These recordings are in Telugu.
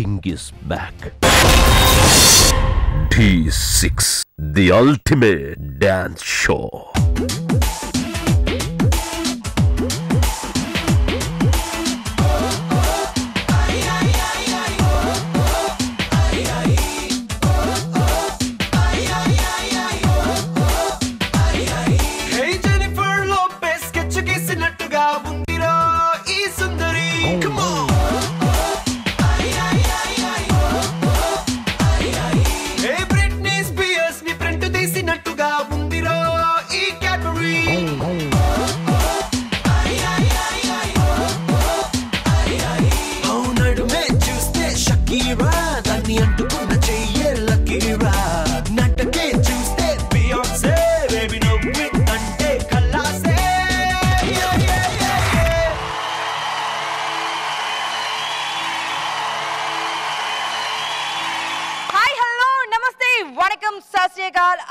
king is back. D6, the ultimate dance show.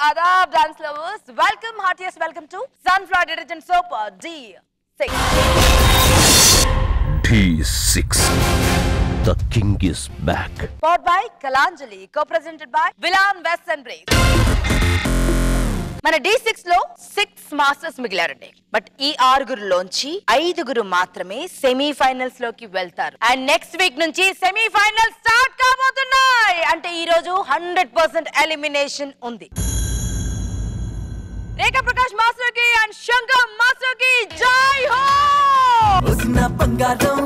Adab dance lovers, welcome, heartiest welcome to Sunflower Detergent Soap D6. D6, the king is back. Powered by Kalanjali, co-presented by Villan West and Brace. మన D6 లో 6 మాస్టర్స్ మిగిలారండి. బట్ ఈ 6గురులోంచి 5గురు మాత్రమే సెమీఫైనల్స్ లోకి వెళ్తారు. అండ్ నెక్స్ట్ వీక్ నుంచి సెమీఫైనల్ స్టార్ట్ కాబోతున్నాయి. అంటే ఈ రోజు 100% ఎలిమినేషన్ ఉంది. రేఖా ప్రకాష్ మాస్టర్ కి అండ్ శంకర్ మాస్టర్ కి జై హో. ఉస్నా బంగారం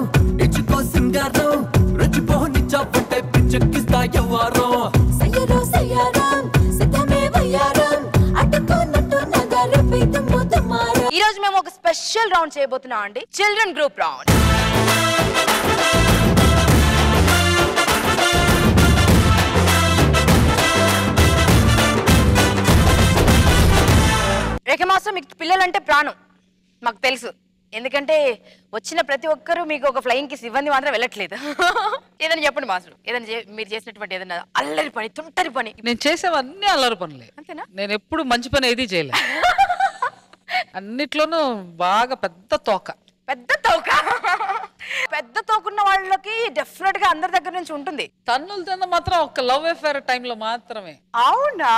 ఇచ్చుకో సింగారం రచిపోని చాపటే పిచ్చకిస్తా యవారో సయ్యరో సయ్యారం సతమే వయారం అటకోనట్టు నగర పీతము తమార. ఈ రోజు మేము ఒక స్పెషల్ రౌండ్ చేయబోతున్నాం అండి, చిల్డ్రన్ గ్రూప్ రౌండ్. రేఖ మాస్టర్, మీకు పిల్లలంటే ప్రాణం మాకు తెలుసు. ఎందుకంటే వచ్చిన ప్రతి ఒక్కరూ మీకు ఒక ఫ్లయింగ్ కిస్ ఇవ్వండి మాత్రం వెళ్ళట్లేదు. ఏదైనా చెప్పండి మాస్టర్, ఏదైనా మీరు చేసినటువంటి ఏదైనా అల్లరి పని, తుంటరి పని. నేను చేసేవన్నీ అల్లరి పనులే, అంతేనా? నేను ఎప్పుడు మంచి పని ఏది చేయలే. అన్నిట్లోనూ బాగా పెద్ద తోక. పెద్ద తోక, పెద్ద తోకున్న వాళ్ళకి డెఫినెట్ గా అందరి దగ్గర నుంచి ఉంటుంది. తన్నులు తిన్న మాత్రం ఒక లవ్ అఫేర్ టైంలో మాత్రమే. అవునా?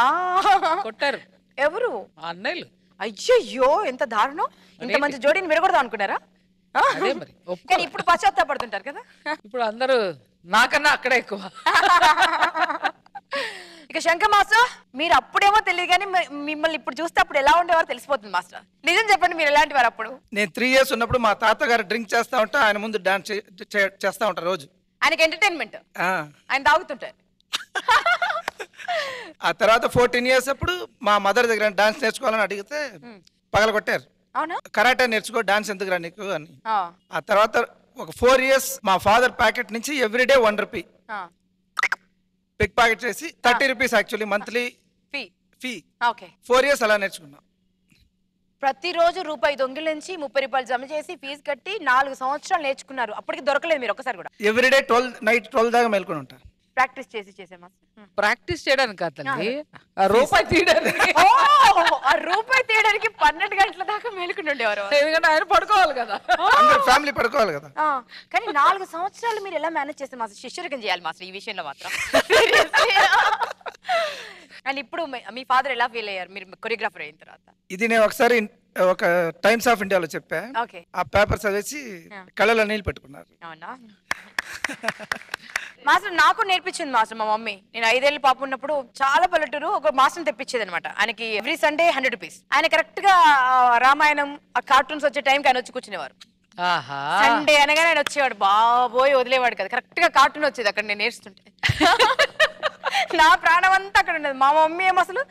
కొట్టారు. ఎవరు? అన్నయ్యలు. అయ్యయ్యో, ఎంత దారుణం. ఇంత మంచి జోడీని విరగొడదాం అనుకున్నారా? కానీ ఇప్పుడు పశ్చాత్తాపడుతుంటారు కదా. ఇప్పుడు అందరూ నాకన్నా అక్కడే ఎక్కువ. ఇక శంకర్ మాస్టర్, మీరు అప్పుడేమో తెలియదు కానీ మిమ్మల్ని ఇప్పుడు చూస్తే అప్పుడు ఎలా ఉండేవారు తెలిసిపోతుంది మాస్టర్. నిజం చెప్పండి, మీరు ఎలాంటి వారు అప్పుడు? నేను 3 years ఉన్నప్పుడు మా తాతగారు డ్రింక్ చేస్తా ఉంటా, ఆయన ముందు డాన్స్ చేస్తా ఉంటారు రోజు. ఆయనకి ఎంటర్టైన్మెంట్, ఆయన తాగుతుంటారు. ఆ తర్వాత 14 years అప్పుడు మా మదర్ దగ్గర డాన్స్ నేర్చుకోవాలని అడిగితే పగల కొట్టారు. అవునా? కరాటే నేర్చుకో, డాన్స్ ఎందుకురా నీకు అని. ఆ తర్వాత ఒక 4 years మా ఫాదర్ ప్యాకెట్ నుంచి ఎవ్రీడే 1 rupee పిక్ ప్యాకెట్ చేసి 30 rupees actually monthly fee. 4 years అలా నేర్చుకున్నాం. ప్రతిరోజు రూపాయి దొంగిల నుంచి 30 రూపాయలు జమ చేసి ఫీజు కట్టి 4 సంవత్సరాలు నేర్చుకున్నారు. అప్పటికి దొరకలేదు మీరు ఒకసారి కూడా? ఎవ్రీడే నైట్ 12 దాకా మేల్కొని ఉంటారు. ప్రాక్టీస్ చేసేమా? ప్రాక్టీస్ చేయడానికి కాదు తల్లి, రూపాయి తీయడానికి. ఆ రూపాయి తీయడానికి 12 గంటల దాకా మేలుకుని ఉండేవారు. ఎందుకంటే ఆయన పడుకోవాలి కదా, ఫ్యామిలీ పడుకోవాలి కదా. కానీ 4 సంవత్సరాలు మీరు ఎలా మేనేజ్ చేస్తారు మాస్టర్? శిష్యరికం చేయాలి మాస్టర్ ఈ విషయంలో మాత్రం. అండ్ ఇప్పుడు మీ ఫాదర్ ఎలా ఫీల్ అయ్యారు మీరు కొరియోగ్రాఫర్ అయిన తర్వాత? ఇది నేను ఒకసారి ఒక టైమ్స్ ఆఫ్ ఇండియాలో చెప్పా. ఆ పేపర్ చదివేసి కళ్ళలో నీళ్ళు పెట్టుకున్నారు. అవునా మాస్టర్? నాకు నేర్పించింది మాస్టర్ మా మమ్మీ. నేను 5 ఏళ్ళ పాప ఉన్నప్పుడు చాలా పల్లెటూరు ఒక మాస్టర్ తెప్పించేది అనమాట. ఆయనకి ఎవ్రీ సండే 100 rupees. ఆయన కరెక్ట్ గా రామాయణం ఆ కార్టూన్స్ వచ్చే టైంకి ఆయన వచ్చి కూర్చునేవారు. సండే అనగానే ఆయన వచ్చేవాడు. బాబోయ్ వదిలేవాడు కదా, కరెక్ట్ గా కార్టూన్ వచ్చేది అక్కడ నేను నేర్చుతుంటే. నా ప్రాణం అంతా అక్కడ ఉండేది. మా మమ్మీ ఏమో అసలు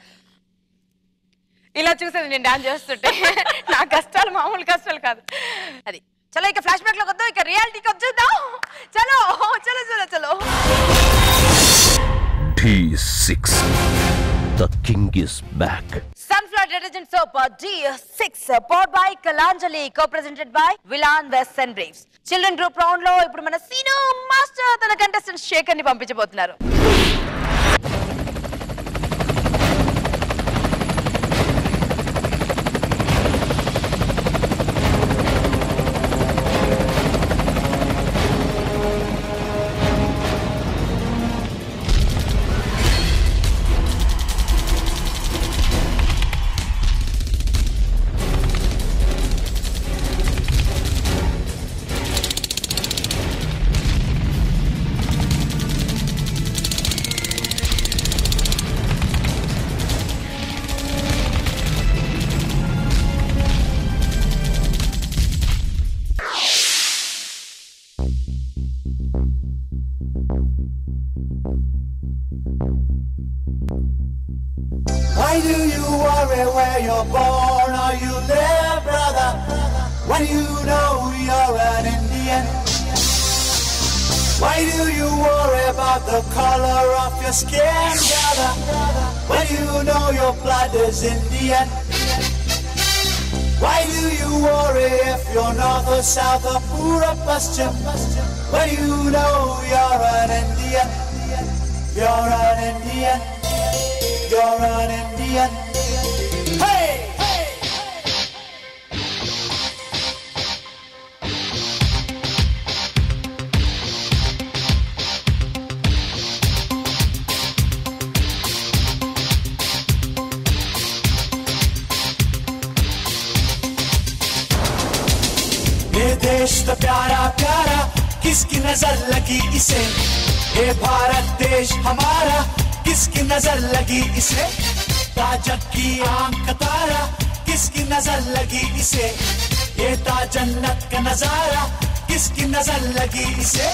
ఇలా చూసేది నేను డాన్స్ చేస్తుంటే. నా కష్టాలు మామూలు కష్టాలు కాదు. అది చలో, ఇక ఫ్లాష్ బ్యాక్ లోకి వద్దాం, ఇక రియాలిటీకి వచ్చేద్దాం. చలో చలో చలో చలో. D6, the king is back. Sunflower Detergent Soap D6, powered by Kalanjali, co-presented by Villan West and Braves. Children group round లో ఇప్పుడు మన సీను మాస్టర్ తన కంటెస్టెంట్ శేఖర్ ని పంపించబోతున్నారు. Why do you worry where you're born or you live, brother, when you know you're an Indian? Why do you worry about the color of your skin, brother, when you know your blood is Indian? Why do you worry if you're north or south or poor or Paschim, when you know you're an Indian? You're an Indian. You're an Indian. Hey! ये देश तो प्यारा प्यारा किसकी नजर लगी इसे, ये भारत देश हमारा किसकी नजर लगी इसे, ताजक की आंख का तारा किसकी नजर लगी इसे, ये ताजन्नत का नजारा किसकी नजर लगी इसे,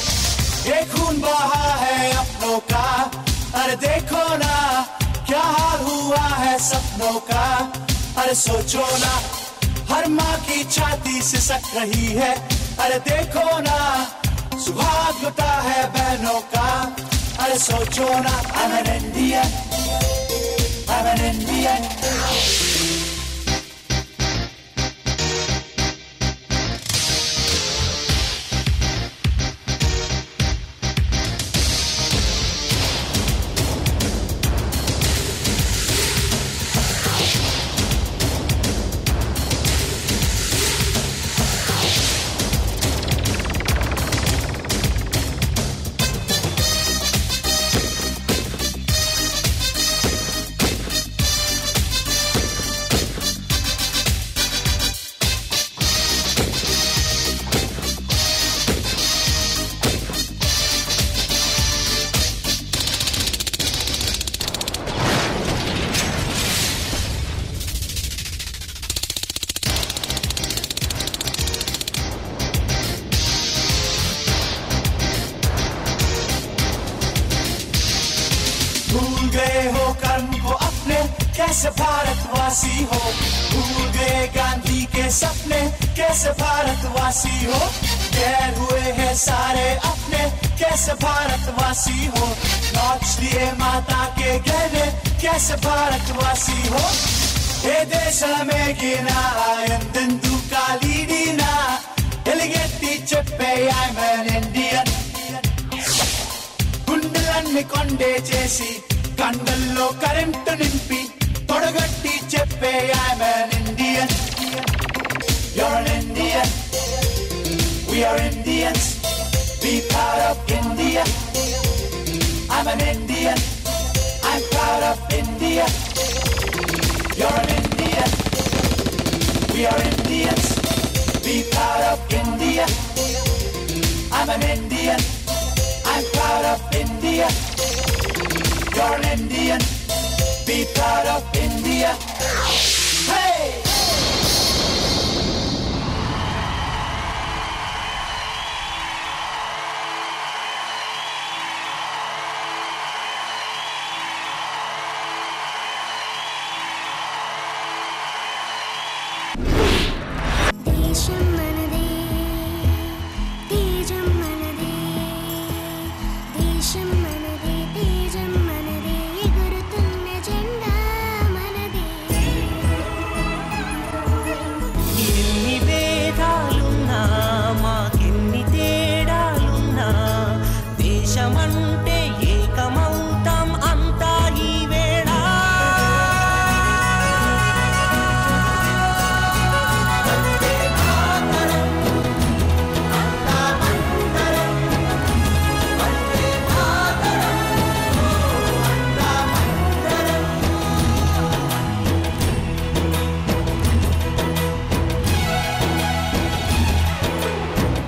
ये खून बहा है अपनों का, अरे देखो ना क्या हाल हुआ है सपनों का, अरे सोचो ना हर माँ की छाती सिसक रही है, अरे देखो ना सुहाग लुटा है बहनों का, अरे सोचो ना I'm an Indian, I'm an Indian. भूल गए हो कर्म को अपने कैसे भारतवासी हो, भूल गए गांधी के सपने कैसे भारतवासी हो, गैर हुए हैं सारे अपने कैसे भारतवासी हो, नाच लिए माता के गहने कैसे भारतवासी हो, ये देश में गिना ఎందెందు కాలిడినా ఎలిగెత్తి చెప్పే I'm an Indian. గుండెలన్నీ కొండే చేసి కండల్లో కరెంటు నింపి తొడగట్టి చెప్పే I'm an Indian. You're an Indian. We are Indians. Be proud of India. I'm an Indian. I'm proud of India. You're an Indian. We are Indians. Be proud of India. I'm an Indian. I'm proud of India. You're an Indian. Be proud of India. Hey! దేశం మనదే తేజం మనదే, దేశం మనదే తేజం మనదే, ఎగురుతున్న జెండా మనదే. ఎన్ని భేదాలున్నా మాకెన్ని తేడాలున్నా దేశమంటే ఏకమౌతాం అంతా ఈ వేళ.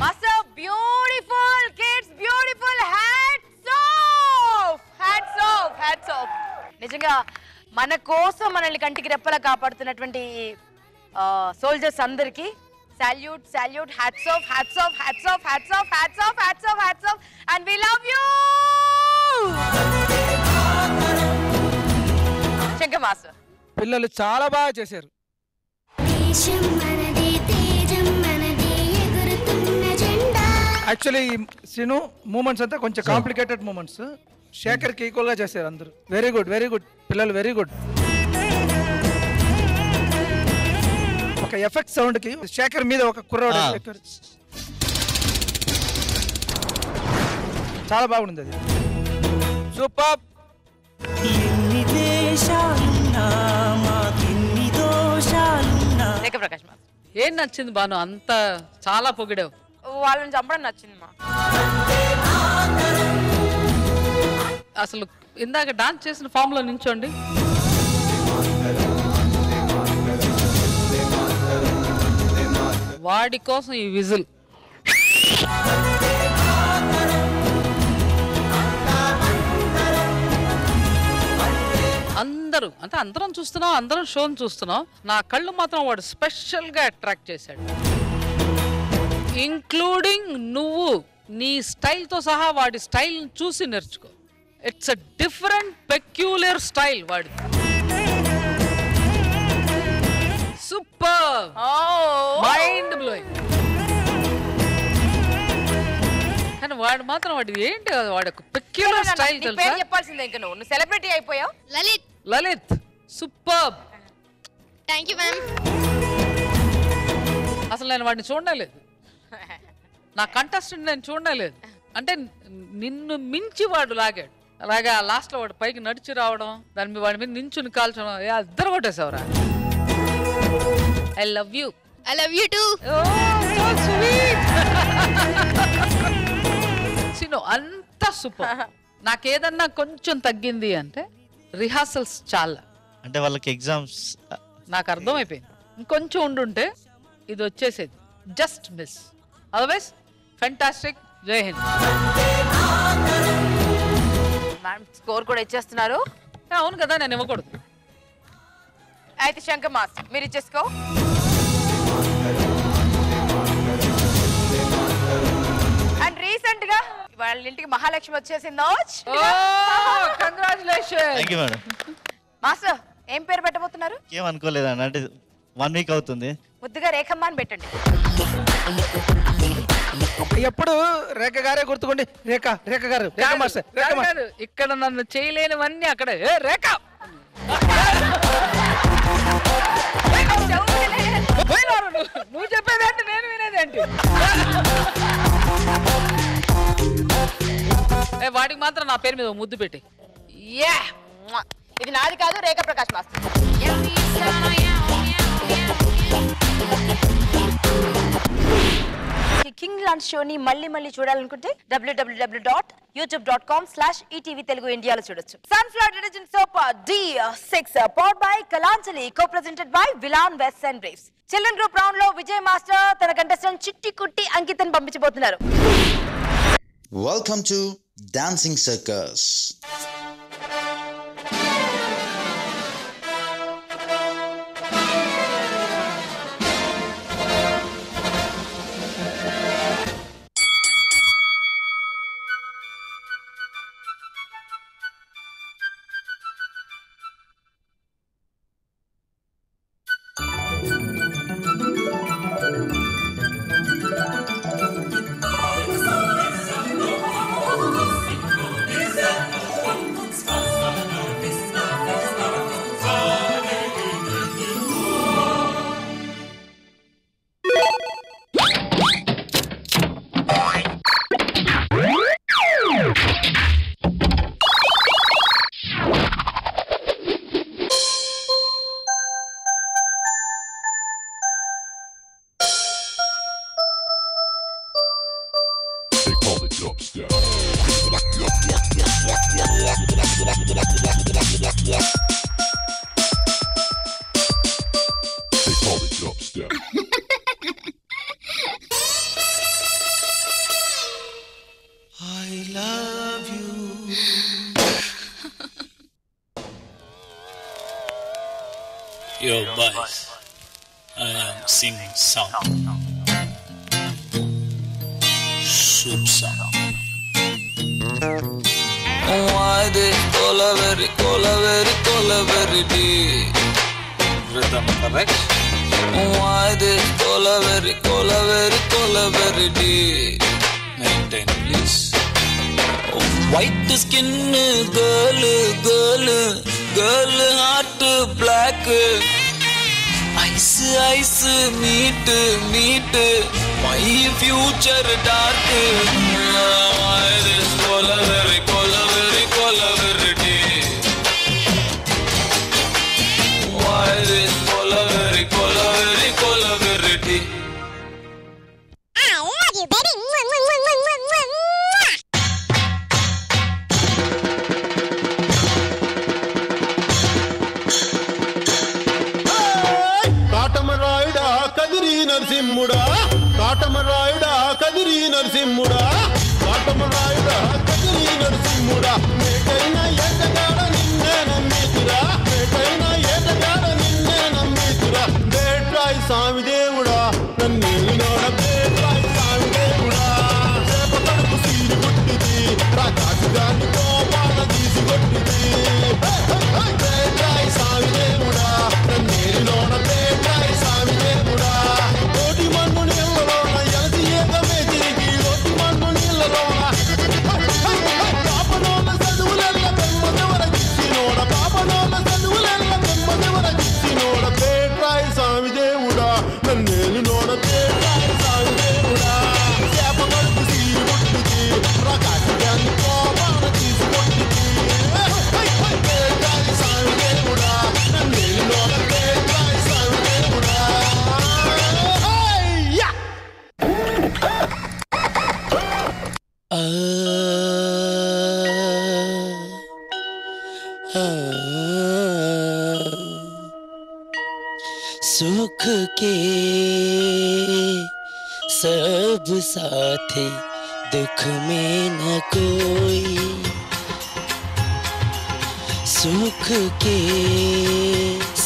Master, beautiful kids, beautiful. Hats off, hats off, hats off. నిజంగా మన కోసం మనల్ని కంటికి రెప్పలా కాపాడుతున్నటువంటి సోల్జర్స్ అందరికి salute salute, hats off, hats off, hats off, hats off, hats off, hats off, hats off, and we love you. Shankar master, పిల్లలు చాలా బాగా చేశారు. దేశం మనదే తేజం మనదే ఎగురుతున్న జెండా. యాక్చువల్లీ శ్రీను మూమెంట్స్ అంతా కొంచెం కాంప్లికేటెడ్ మూమెంట్స్. శేఖర్కి ఈక్వల్ గా చేశారు అందరూ. వెరీ గుడ్ పిల్లలు వెరీ గుడ్. ఒక ఎఫెక్ట్ సౌండ్ కి శేఖర్ మీద ఒక కుర్రాడు చాలా బాగుంది అది. సూపర్. ఎన్ని దేశాలున్నా మాకెన్ని దోషాలున్నా. రేఖ ప్రకాష్ మా ఏం నచ్చింది బాను? అంత చాలా పొగిడావు. వాళ్ళని చంపడం నచ్చింది మా. అసలు ఇందాక డాన్స్ చేసిన ఫామ్ లో నించోండి. వాడి కోసం ఈ విజిల్. అందరం చూస్తున్నాం, అందరం షోని చూస్తున్నాం. నా కళ్ళు మాత్రం వాడు స్పెషల్ గా అట్రాక్ట్ చేశాడు. ఇంక్లూడింగ్ నువ్వు నీ స్టైల్ తో సహా వాడి స్టైల్ చూసి నేర్చుకో. It's a different peculiar style వాడి. Super, mind blowing. కానీ వాడు మాత్రం వాడి ఏంటి వాడి ఒక పెక్యులర్ స్టైల్ తెలుసా? చెప్పాల్సిందే ఇంకా నువ్వు సెలబ్రిటీ అయిపోయావు. Lalit super. Thank you ma'am. అసలు నేను వాడిని చూడలేదు, నా కంటెస్టెంట్ నేను చూడలేదు. అంటే నిన్ను మించి వాడు లాగాడు. అలాగే ఆ లాస్ట్ లో వాడు పైకి నడిచి రావడం, దాని మీద వాడి మీద నించుని కాల్చడం, ఇద్దరు కొట్టేసావురా. I love you. I love you too. Scene అంత సూపర్. నాకేదన్నా కొంచెం తగ్గింది అంటే రిహార్సల్స్ చాలా. అంటే వాళ్ళకి ఎగ్జామ్స్ నాకు అర్థమైపోయింది. ఇంకొంచెం ఉండుంటే ఇది వచ్చేసేది. Just miss. Otherwise fantastic. జై హింద్. స్కోర్ కూడా ఇచ్చేస్తున్నారు. అవును కదా, నేను ఇవ్వకూడదు. అయితే శంకర్ మాస్ మీరు ఇచ్చేసుకో. అండ్ రీసెంట్ గా వాళ్ళ ఇంటికి మహాలక్ష్మి వచ్చేసిందో. మేడం. మాస్టర్ ఏం పేరు పెట్టబోతున్నారు? ఏమనుకోలేదండి, అంటే 1 వీక్ అవుతుంది. ముద్దుగా రేఖమ్మ అని పెట్టండి. ఎప్పుడు రేఖ గారే గుర్తుకోండి. రేఖ గారు ఇక్కడ నన్ను చేయలేనివన్నీ అక్కడే. రేఖ నువ్వు చెప్పేదేంటి, నేను వినేదేంటి? వాడికి మాత్రం నా పేరు మీద ముద్దు పెట్టి. ఇది నాది కాదు, రేఖ ప్రకాష్ మాస్టర్. కింగ్ లాంచ్ షోని మళ్ళీ చూడాలనుకుంటే www.youtube.com/ETV Telugu ఇండియాలో చూడొచ్చు. Sunflower detergent soap D6 powered by Kalanjali, co-presented by Vilan West and Braves. Children group round లో విజయ్ మాస్టర్ తన కంటెస్టెంట్ చిట్టి కుట్టి అంకితన్ పంపించబోతున్నారు. Welcome to Dancing Circus. Yo, boys, I am singing song. Soup song. Why they cola very deep? rhythm correct. Why this Colaveri D? Maintain please. White skin girl heart black. Ice meet my future dark. Why this Colaveri D? Why this Colaveri D? I love you, baby. కాటమరాయుడా Kadiri నరసింహుడా కాటమరాయుడా Kadiri నరసింహుడా కాటమరాయుడా Kadiri నరసింహుడా మేకైన ఏటగాడ నిన్నే నమ్మితురా మేకైన ఏటగాడ నిన్నే నమ్మితురా బేట్రాయి స్వామి దేవుడా నన్నేలినోడ బేట్రాయి స్వామి దేవుడా చేప కడుపు సీరి కొట్టిది రాకాసుగాన్ని కోపాన తీసి కొట్టిది బేట్రాయి స్వామి దేవుడా నన్నేలినోడ బేట్రాయి స్వామి దేవుడా కోటి మన్ను నీళ్ళలోన ఎలసి ఏకమే తిరిగి లోటి మన్ను నీళ్ళలోన పాపనోళ్ళ చదువులెల్ల పెమ్మదెవరకిచ్చినోడ పాపనోళ్ళ చదువులెల్ల పెమ్మదెవరకిచ్చినోడ బేట్రాయి స్వామి దేవుడా నన్నేలినోడ బేట్రాయి స్వామి దేవుడా చేప కడుపు సీరి కొట్టిది ప్రకాశగాన్ని కోపాన తీసి కొట్టిది బేట్రాయి స్వామి దేవుడా నన్నేలినోడ బేట్రాయి స్వామి దేవుడా सुख के सब साथी दुख में न कोई सुख के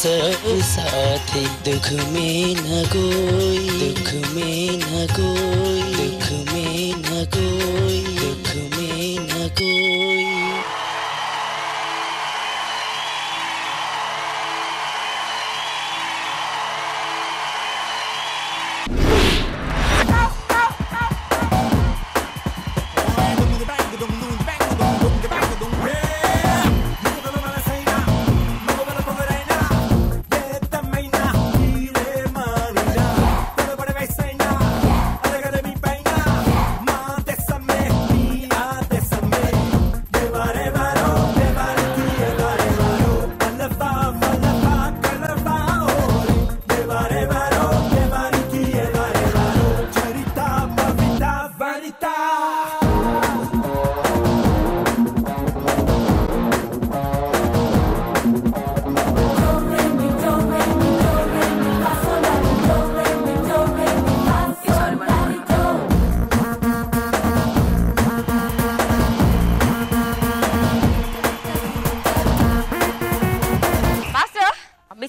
सब साथी दुख में न कोई दुख में न कोई दुख में न कोई दुख में न कोई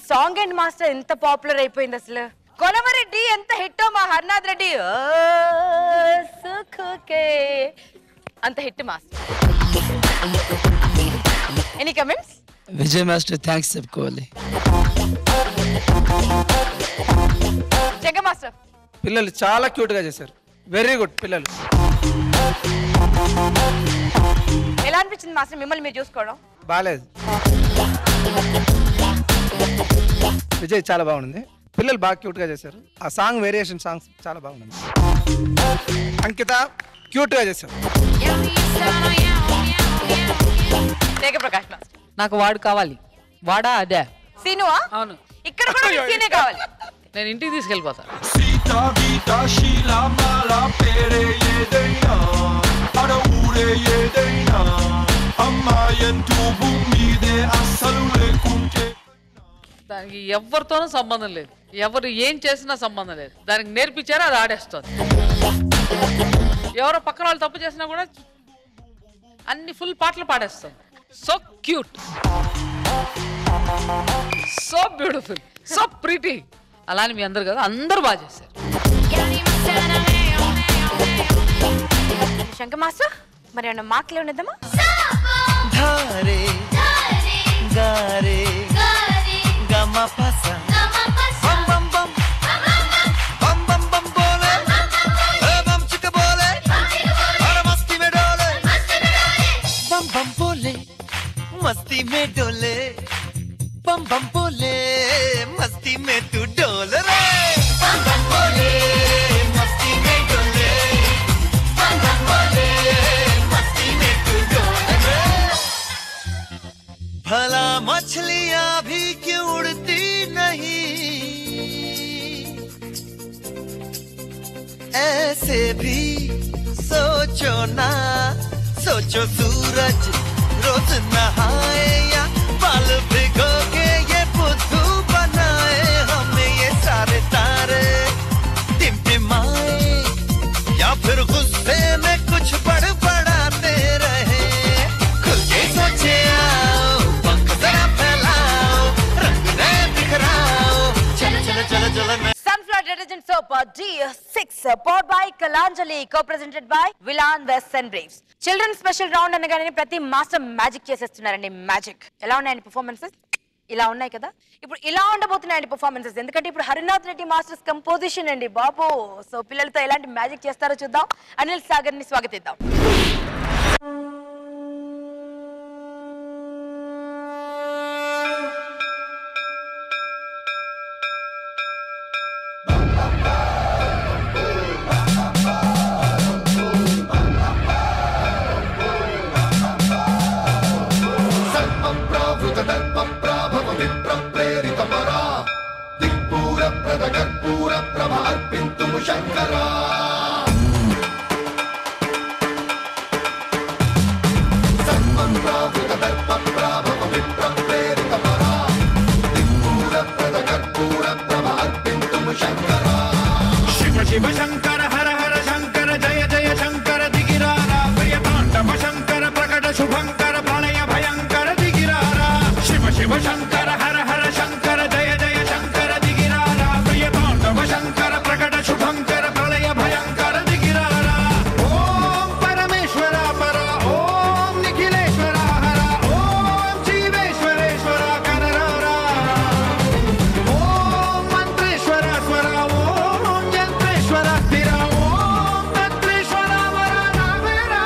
సాంగ్ అండ్ మాస్టర్ ఎంత పాపులర్ అయిపోయింది అసలు. కొలవరి డి ఎంత హిట్టో మా హర్నాథ్ రెడ్డి సుఖకే అంత hit master. Any comments? Vijay master thanks చెప్పుకోవాలి. జగ మాస్టర్ పిల్లలు చాలా క్యూట్ గా చేశారు. వెరీ గుడ్ పిల్లలు. ఎలా అనిపించింది మాస్టర్ మిమ్మల్ని మీరు చూసుకోవడం? బాలేదు. విజయ్ చాలా బాగుంది. పిల్లలు బాగా క్యూట్ గా చేశారు. ఆ సాంగ్ వేరియేషన్ సాంగ్స్ చాలా బాగుంది. అంకిత క్యూట్ గా చేశారు. ప్రకాష్ మాస్టర్ నాకు వాడు కావాలి. వాడా అదే సీనువా? అవును. ఇక్కడ కూడా సీనే కావాలి. నేను ఇంటికి తీసుకెళ్ళిపోతా. సీతా గీత శీలా మాలా పేరే ఏదైనా అడ ఊరే ఏదైనా అమ్మాయంటూ భూమి మీదే అస్సలు లేకుంటే దానికి ఎవరితోనూ సంబంధం లేదు. ఎవరు ఏం చేసినా సంబంధం లేదు. దానికి నేర్పించారో అది ఆడేస్తుంది. ఎవరో పక్కన వాళ్ళు తప్పు చేసినా కూడా అన్ని ఫుల్ పాటలు పాడేస్తుంది. So cute, so beautiful, so pretty. అలానే మీ అందరు కదా, అందరూ బాగా చేశారు. శంకర్ మాస్టర్ మరి ఏమన్నా మాటలు ఉన్నదమ్మా? ధారే గారే గమ పస बम बोले मस्ती में तू डोल रे बम बम बोले मस्ती में डोले बम बम बोले मस्ती में तू डोल रे भला मछलियां भी क्यों उड़ती नहीं ऐसे भी सोचो ना सोचो सूरज रोज नहाए या बाल भिगो के ये बुद्धू बनाए हमें ये सारे तारे टिमटिमाए या फिर गुस्से में कुछ बड़बड़ाते रहे खुल के सोचे आओ पंख जरा फैलाओ रंग नए बिखराओ चलो चलो चलो चलो Sunflower detergent soap D6 powered by Kalanjali co-presented by Vilan West and Braves. Children special round అనగానే ప్రతి మాస్టర్ మ్యాజిక్ చేసేస్తున్నారండి. మ్యాజిక్ ఎలా ఉన్నాయండి పర్ఫార్మెన్సెస్? ఇలా ఉన్నాయి కదా. ఇప్పుడు ఇలా ఉండబోతున్నాయండి పర్ఫార్మెన్సెస్. ఎందుకంటే ఇప్పుడు హరినాథ్ రెడ్డి మాస్టర్స్ కంపోజిషన్ అండి బాబు. సో పిల్లలతో ఎలాంటి మ్యాజిక్ చేస్తారో చూద్దాం. అనిల్ సాగర్ ని స్వాగతిద్దాం. శంకరా సర్వం ప్రావృత దర్ప ప్రాభవ విప్ర ప్రేరిత పరా దిక్పూర ప్రద కర్పూర ప్రభ అర్పింతుము శంకరా శివ శివ శంకర హర హర శంకర జయ జయ శంకర దిగిరారా ప్రియ తాండవ శంకర ప్రకట శుభంకర ప్రళయ భయంకర దిగిరారా శివ శివ శంకర హర హర శంకర జయ జయ శంకర దిగిరారా ప్రియ తాండవ శంకర ప్రకట శుభంకర ప్రళయ భయంకర దిగిరారా ఓం పరమేశ్వర పర ఓం నిఖిలేశ్వర హర ఓం జీవేశ్వరేశ్వర కనరారా ఓం మంత్రేశ్వర స్వర ఓం యంత్రేశ్వర స్థిర ఓం తంత్రేశ్వర వర నావేరా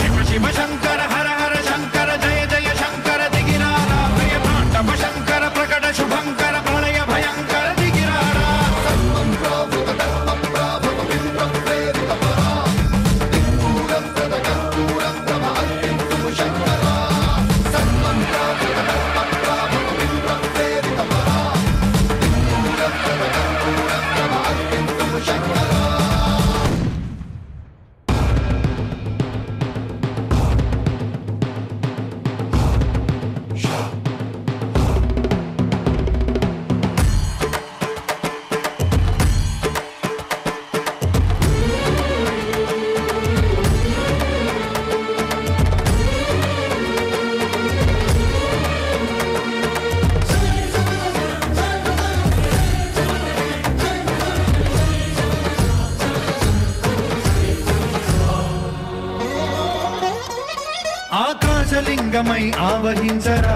శివ శివ శంకర హర హర శంకర జయ జయ శంకర దిగిరారా ప్రియ తాండవ శంకర ప్రకట శుభంకర ప్రళయ భయంకర దిగిరారా సర్వం ప్రావృత దర్ప ప్రాభవ విప్ర ప్రేరిత పరా దిక్పూర ప్రద కర్పూర ప్రభ అర్పింతుము శంకరా సర్వం ప్రావృత దర్ప ప్రాభవ విప్ర ప్రేరిత పరా దిక్పూర ప్రద కర్పూర ప్రభ అర్పింతుము శంకరా ఆకాశలింగమై ఆవహించరా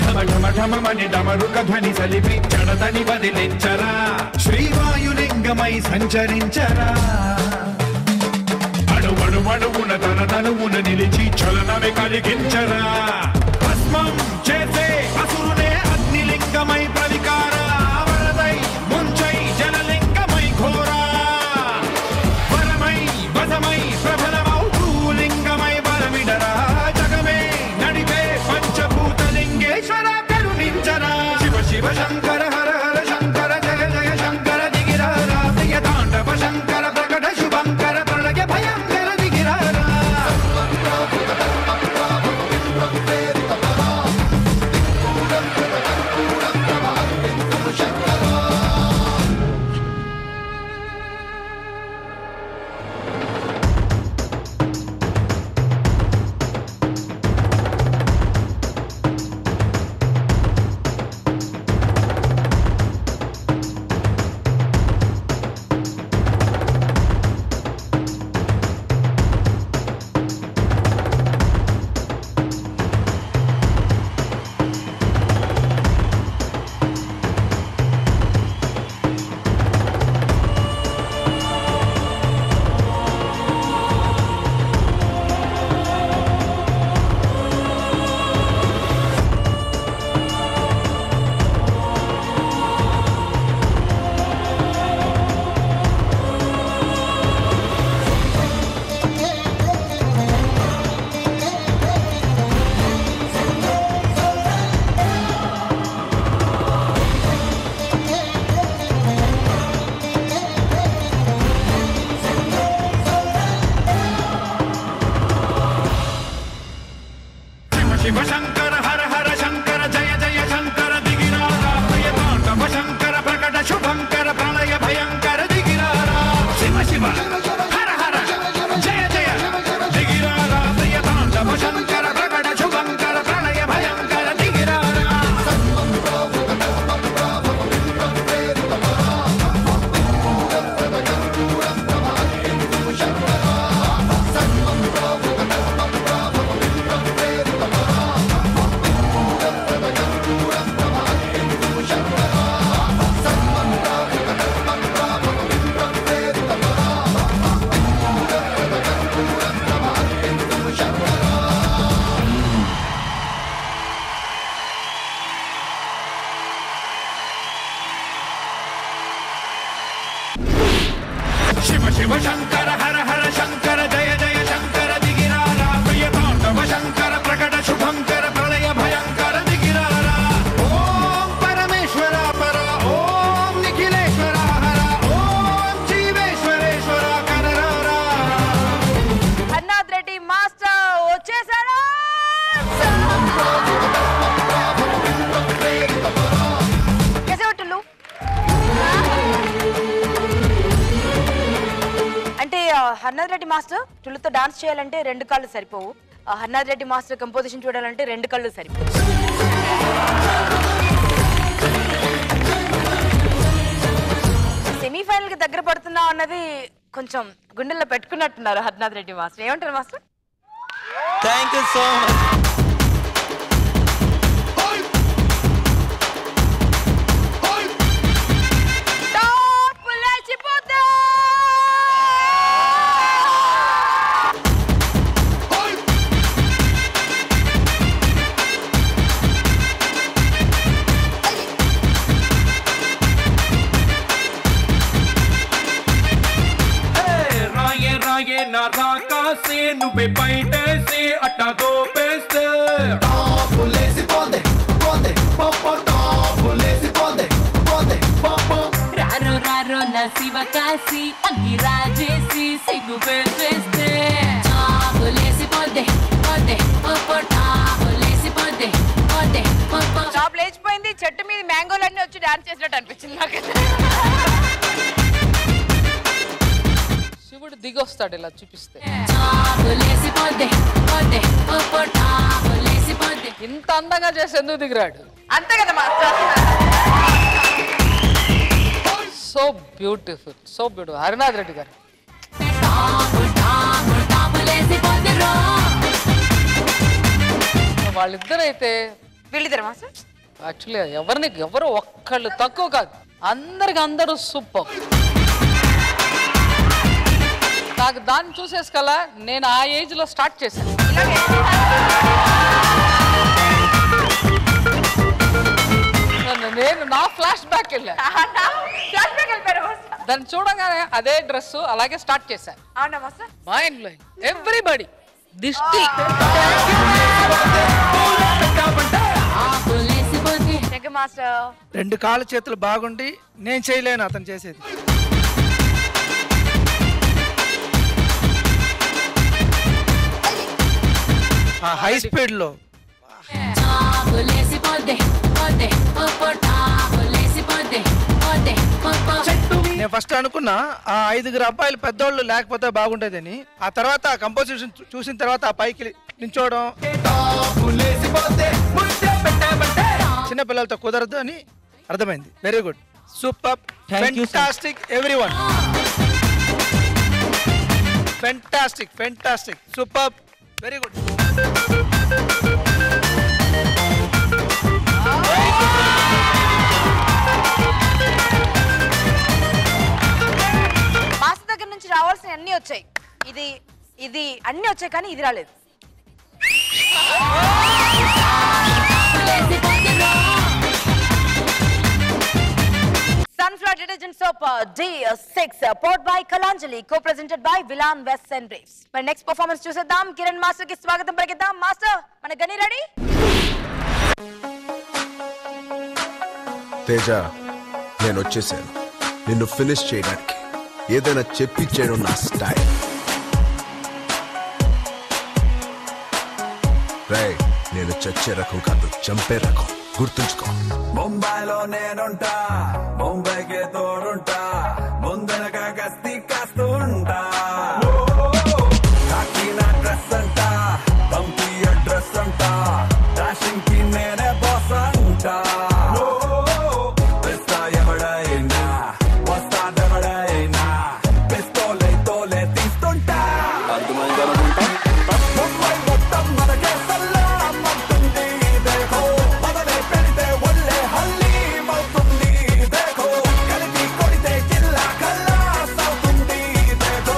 ఢమ ఢమ ఢమమని డమరుక ధ్వని సలిపి చడతని వదిలించరా శ్రీవాయులింగమై సంచరించరా అణువణువున తన తనువున నిలిచి చలనమే కలిగించరా భస్మం చేసే అసురునే అగ్నిలింగమై ప్రవికార వరదై ముంచై జలలింగమై ఘోరా వరమై వసమై ప్రబలమౌ భూలింగమై బలమిడరా జగమే నడిపే పంచభూతలింగేశ్వర కరుణించరా శివ శివ శంకర హర హర శంకర జయ జయ శంకర దిగిరారా ప్రియ తాండవ శంకర ప్రకట శుభంకర ప్రళయ భయంకర దిగిరారా సర్వం ప్రావృత దర్ప ప్రాభవ విప్ర ప్రేరిత పరా శివ శంకర హర హర శంకర జయ జయ శంకర దిగిరారా ప్రియతాండవ శంకర ప్రకట శుభంకర ప్రళయ భయంకర దిగిరారా ఓం పరమేశ్వర పర ఓం నిఖిలేశ్వర హర ఓం జీవేశ్వరేశ్వర కరరారా హర్నాథ్ రెడ్డి మాస్టర్ వచ్చేసాడు. అంటే హర్నాథ్ రెడ్డి మాస్టర్ టుల్లుతో డాన్స్ చేయాలంటే 2 కాళ్ళు సరిపోవు. హర్నాథ్ రెడ్డి మాస్టర్ కంపోజిషన్ చూడాలంటే 2 కళ్ళు సరిపోవు. సెమీఫైనల్ కి దగ్గర పడుతున్నా అన్నది కొంచెం గుండెల్లో పెట్టుకున్నట్టున్నారు హర్నాథ్ రెడ్డి మాస్టర్. ఏమంటారు master? Thank you so much. రాకాసే నువ్వే బయటేసి అట్టా దోపేస్తే రారో రారో నా శివ కాసి అంగి రాజేసి సిగ్గు పెట్టేస్తే టాప్ లేచిపోయింది. చెట్టు మీద మ్యాంగోలన్నీ వచ్చి డాన్స్ చేసినట్టు అనిపించింది నాకు. శివుడు దిగొస్తాడు ఇలా చూపిస్తే. ఇంత అందంగా చేసి ఎందుకు దిగిరాడు? అంతే కదా master. So beautiful, so beautiful. Harinath Reddy గారు వాళ్ళిద్దరైతే వీళ్ళిద్దరు మాస్టర్ యాక్చువల్లీ ఎవరు ఒక్కళ్ళు తక్కువ కాదు, అందరికి అందరూ సూపర్. నాకు దాన్ని చూసేసుకోవాలా, నేను ఆ ఏజ్ లో స్టార్ట్ చేశాను. నేను నా ఫ్లాష్ బ్యాక్ వెళ్ళా, దాన్ని చూడగానే అదే డ్రెస్ అలాగే స్టార్ట్ చేశాను. Mind blowing. ఎవ్రీబడి దిష్టి. మాస్టర్ 2 కాళ్ళ చేతులు బాగుండి నేను చేయలేను అతను చేసేది. ఆ హై స్పీడ్ లో నేను ఫస్ట్ అనుకున్నా ఆ 5 అబ్బాయిలు పెద్దోళ్ళు లేకపోతే బాగుండేదని. ఆ తర్వాత ఆ కంపోజిషన్ చూసిన తర్వాత ఆ పైకి నించోవడం చిన్న పిల్లలతో కుదరదు అని అర్థమైంది. Very good, super, fantastic everyone. Fantastic, fantastic, super, very good. Master దగ్గర నుంచి రావాల్సిన అన్ని వచ్చాయి. ఇది అన్ని వచ్చాయి కానీ ఇది రాలేదు. Sunflower detergent soap D6 poured by Kalanjali, co-presented by Villan West and Braves. మరి నెక్స్ట్ పర్ఫార్మెన్స్ చూసేద్దాం. కిరణ్ మాస్టర్ కి స్వాగతం పలికిద్దాం. మాస్టర్ మన గని రెడీ? తేజ, నేను వచ్చేసాను నిన్ను ఫినిష్ చేయడానికి. ఏదైనా చెప్పిచ్చేయడం నా స్టైల్. రేయ్, నేను చచ్చే రకం కాదు, చంపే రకం, గుర్తుంచుకో. ముంబైలో నేనుంటా, ముంబైకే తోడుంటా, ముందరగా గస్తీ కాస్తుంటా. కాకి నా డ్రెస్ అంటా, పంపి అడ్రస్ అంటా, డాషింగ్ కి నేనే బాస్ అంటా. పిస్తా ఎవడైనా, వస్తాడెవడైనా, పిస్తోలే తోలే తీస్తుంటా. ముంబై మొత్తం మనకే సల్లాం అంటుంది దేఖో, మొదలే పెడితే ఒళ్ళే హల్లీం అవుతుంది దేఖో, కలిపి కొడితే జిల్లా కల్లాస్ అవుతుంది దేఖో.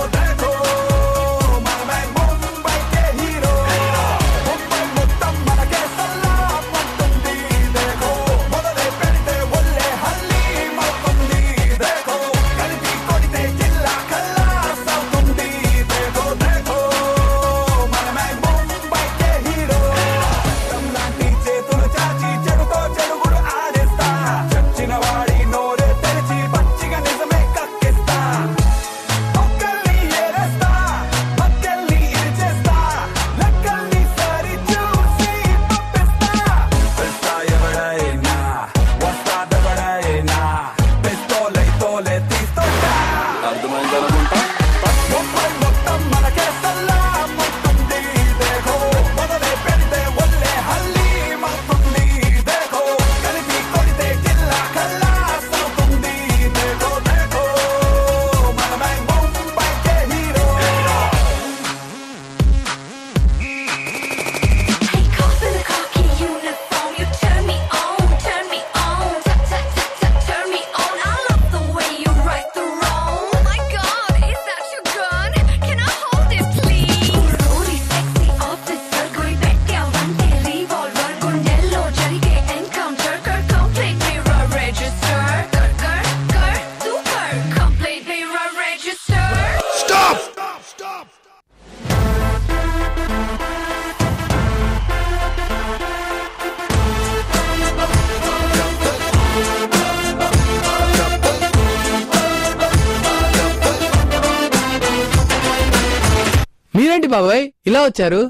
బాబాయ్ ఇలా వచ్చారు?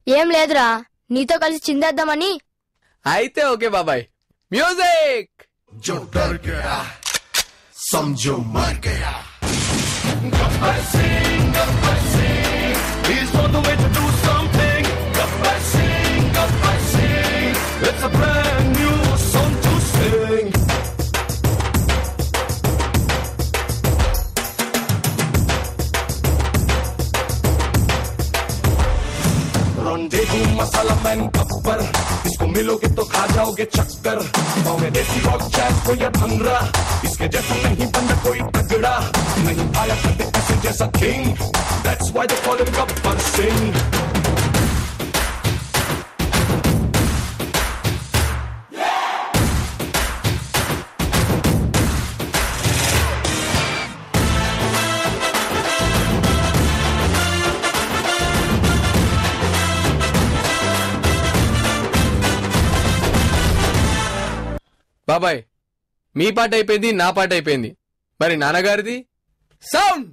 ఏం లేదురా, నీతో కలిసి చిందేద్దామని. అయితే ఓకే బాబాయ్. మ్యూజిక్. जो डर गया समझो मर गया. Gabbar Singh he's on the way to do something. Gabbar Singh it's a brand new song to sing. Rendezvous masala man Gabbar, इसको मिलोगे तो खा जाओगे चक्कर. पाँव में देसी रॉक जैज को या भंगड़ा, इसके जैसा नहीं बंदा कोई तगड़ा. नहीं आया कभी ऐसे जैसा king, that's why they call him Gabbar Singh. బాబాయ్ మీ పాట అయిపోయింది, నా పాట అయిపోయింది, మరి నాన్నగారిది సౌండ్.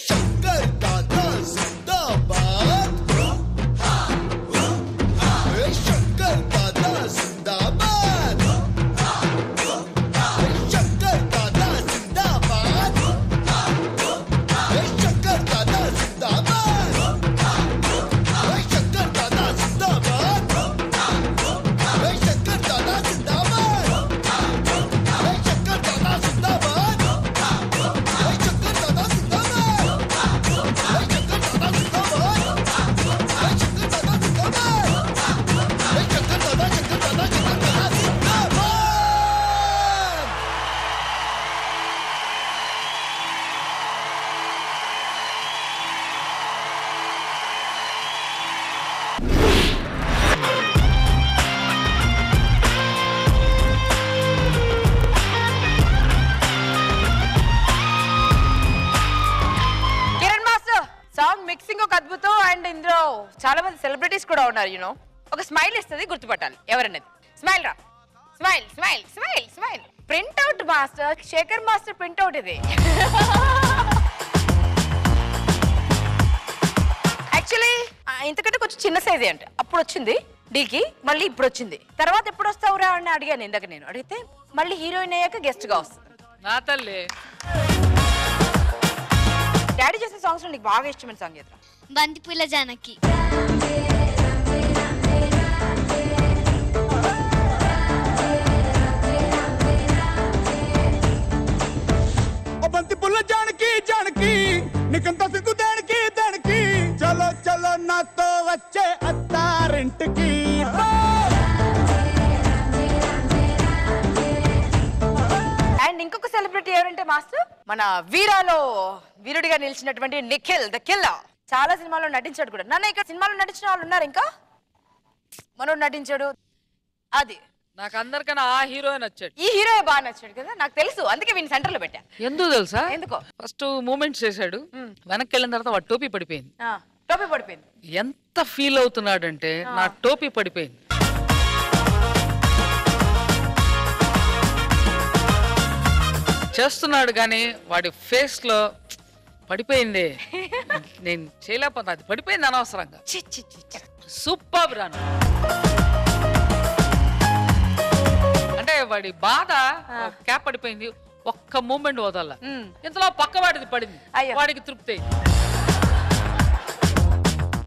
शंकर दादा जिंदाबाद, शंकर दादा जिंदाबाद, शंकर दादा जिंदाबाद, शंकर दादा जिंदाबाद, शंकर दादा जिंदाबाद, शंकर दादा जिंदाबाद, शंकर दादा जिंदाबाद. కిరణ్ మాస్టర్ సాంగ్ మిక్సింగ్ ఒక అద్భుతం. అండ్ ఇందులో చాలా మంది సెలబ్రిటీస్ కూడా ఉన్నారు. యూనో ఒక స్మైల్ ఇస్తుంది, గుర్తుపట్టాలి ఎవరన్నది. స్మైల్ రా, smile smile smile smile. Print out master, Shekhar master print out ఇది. యాక్చువల్లీ ఇంతకంటే కొంచెం చిన్న సైజే అంటే అప్పుడు వచ్చింది డీకి, మళ్ళీ ఇప్పుడు వచ్చింది. తర్వాత ఎప్పుడు వస్తావురా అని అడిగాను ఇందాక. నేను అడిగితే మళ్ళీ హీరోయిన్ అయ్యాక గెస్ట్ గా వస్తుంది. నా తల్లి. డాడీ చేసిన సాంగ్స్ లో నీకు బాగా ఇష్టమైన సాంగ్ చేద్దాం. బంతిపూల జానకి. బంతిపూల జానకి జానకి నీకంత సిగ్గు దేనికి దేనికి, చలో చలో నాతో వచ్చే అత్తారింటికి. అండ్ ఇంకొక సెలబ్రిటీ ఎవరంటే మాస్టర్, మన వీరాలో వీరుడిగా నిలిచినటువంటి నిఖిల్ ద కిల్లర్. చాలా సినిమాల్లో నటించాడు కూడా. నన్ను ఇక్కడ సినిమాలో నటించిన వాళ్ళు ఉన్నారు ఇంకా. మనోడు నటించాడు. అది నాకు అందరికన్నా ఆ హీరోయిన్ వచ్చాడు. ఈ హీరో బాగా నచ్చాడు కదా, నాకు తెలుసు. అందుకే వీని సెంటర్ లో పెట్టా. ఎందుకు తెలుసా? ఎందుకో ఫస్ట్ మూమెంట్స్ చేశాడు, వెనక్కి వెళ్ళిన తర్వాత వాడు టోపీ పడిపోయింది. టోపీ పడిపోయింది. ఎంత ఫీల్ అవుతున్నాడంటే నా టోపీ పడిపోయింది. చేస్తున్నాడు కానీ వాడి ఫేస్ లో పడిపోయింది. నేను చేయలేకపోతా, అది పడిపోయింది అనవసరంగా. సూపర్ రాను అంటే వాడి బాధ క్యాప్ పడిపోయింది. ఒక్క మూమెంట్ వదల, ఇంతలో పక్క వాడిది పడింది, వాడికి తృప్తి.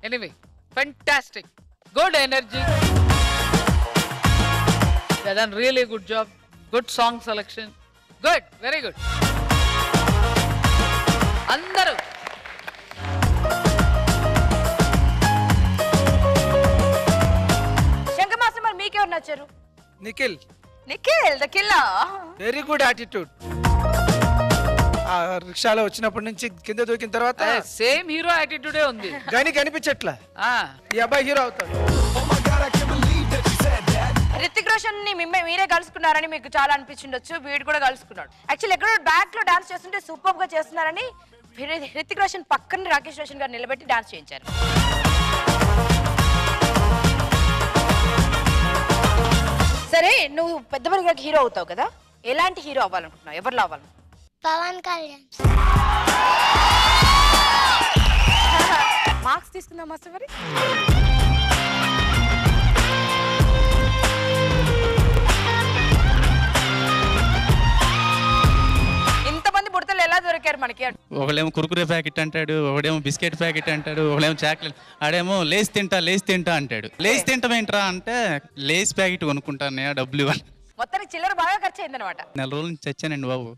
Anyway fantastic, good energy, really good job, good song selection, good, very good. అందరూ శంకర్ మాస్టర్ మరి మీకెవరు నచ్చారు? Nikhil. Nikhil the killer. Very good attitude. ఆ రిక్షాలో వచ్చినప్పటి నుంచి కింద దూకిన తర్వాత సేమ్ హీరో యాటిట్యూడే ఉంది. కానీ కనిపించట్లా. ఈ అబ్బాయి హీరో అవుతాడు. రితిక్ రోషన్ ని మీరే కలుసుకున్నారని మీకు చాలా అనిపించిండొచ్చు. వీడు కూడా కలుసుకున్నాడు. యాక్చువల్లీ ఎక్కడో బ్యాక్ లో డాన్స్ చేస్తుంటే సూపర్ గా చేస్తున్నారని రితిక్ రోషన్ పక్కన రాకేష్ రోషన్ గారు నిలబెట్టి డాన్స్ చేయించారు. సరే నువ్వు పెద్దవాడిగా హీరో అవుతావు కదా, ఎలాంటి హీరో అవ్వాలనుకుంటున్నావు? ఎవరిలో అవ్వాలనుకుంటున్నావు? పవన్ కళ్యాణ్. మార్క్స్ తీసుకుందాం మాస్టర్ మరి. ఇంతమంది బుడతలు ఎలా దొరికారు మనకి? ఒకడేమో కుర్కురే ప్యాకెట్ అంటాడు, ఒకడేమో బిస్కెట్ ప్యాకెట్ అంటాడు, ఒకడేమో చాక్లెట్, ఆడేమో లేస్ తింటా అంటాడు. లేస్ తింటామేంట్రా అంటే లేస్ ప్యాకెట్ కొనుక్కుంటాను డబ్బులు. మొత్తానికి చిల్లర బాగా ఖర్చు అయిందనమాట. 4 రోజుల నుంచి చచ్చానండి బాబు.